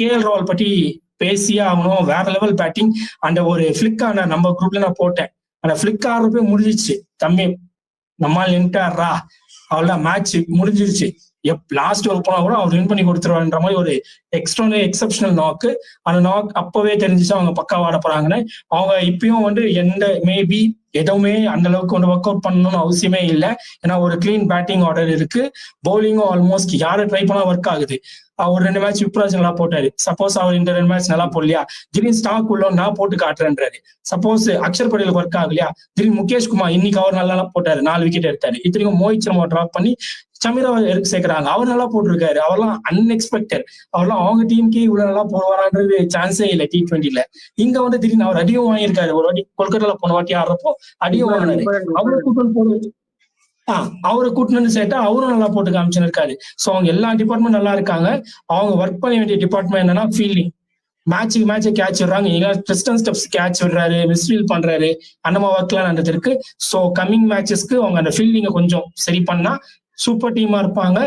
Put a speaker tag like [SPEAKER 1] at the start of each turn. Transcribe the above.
[SPEAKER 1] KL ராகுல் பத்தி பேசியே ஆகணும். வேற லெவல் பேட்டிங். அந்த ஒரு ஃபிளிக் ஆன நம்ம குரூப்ல நான் போட்டேன். அந்த ஃபிளிக் ஆடுறப்ப முடிஞ்சிச்சு. தம்பி நம்மால் நின்ட்டாரா, அவ்வளவு மேட்ச் முடிஞ்சிருச்சு. லாஸ்ட் ஓவர் போனா கூட அவர் வின் பண்ணி கொடுத்துருவான்ற மாதிரி ஒரு எக்ஸப்ஷனல் நாக்கு. அந்த நாக் அப்பவே தெரிஞ்சிச்சு அவங்க பக்காவா ஆட போறாங்கன்னு. அவங்க இப்பயும் எந்த மேபி எதுவுமே அந்த அளவுக்கு ஒர்க் அவுட் பண்ணணும்னு அவசியமே இல்லை. ஏன்னா ஒரு கிளீன் பேட்டிங் ஆர்டர் இருக்கு. பவுலிங்கும் ஆல்மோஸ்ட் யாரு ட்ரை பண்ணா ஒர்க் ஆகுது. அவர் 2 மேட்ச் யுப்ராஜ் நல்லா போட்டாரு. சப்போஸ் அவர் இந்த 2 மேட்ச் நல்லா போடலையா, திடீர்னு ஸ்டாக் உள்ள நான் போட்டு காட்டுறேன்றாரு. சப்போஸ் அக்ஷர் பட்டேல் ஒர்க் ஆகலையா, திடீர்னு முகேஷ் குமார் இன்னைக்கு அவர் நல்லா போட்டாரு, 4 விக்கெட் எடுத்தாரு. இத்தனைக்கும் மோஹித் சர்மா டிராப் பண்ணி சமீரா சேர்க்கிறாங்க. அவர் நல்லா போட்டிருக்காரு. அவர்லாம் அன்எக்ஸ்பெக்டட். அவர்லாம் அவங்க டீமுக்கே இவ்வளவு நல்லா போடுவாரான்றது சான்ஸே இல்லை T20ல. இங்க திடீர்னு அவர் அடியும் வாங்கியிருக்காரு. ஒரு வாட்டி கொல்கத்தால போன வாட்டி ஆடுறப்போ அடியும் வாங்கினாரு. அவரை கூட்டணும்னு சேர்த்தா அவரும் நல்லா போட்டு காமிச்சுன்னு இருக்காரு. சோ அவங்க எல்லா டிபார்ட்மெண்ட் நல்லா இருக்காங்க. அவங்க ஒர்க் பண்ண வேண்டிய டிபார்ட்மெண்ட் என்னன்னா ஃபீல்டிங். மேட்சுக்கு மேட்ச் கேட்ச் விடுறாங்க. ட்ரிஸ்டன் ஸ்டெப்ஸ் கேட்ச் விடுறாரு, மிஸ்ஃபீல் பண்றாரு, அந்த மாதிரி ஒர்க் எல்லாம் நடந்திருக்கு. சோ கம்மிங் மேட்சஸ்க்கு அவங்க அந்த ஃபீல்டிங்கை கொஞ்சம் சரி பண்ணா சூப்பர் டீமா இருப்பாங்க.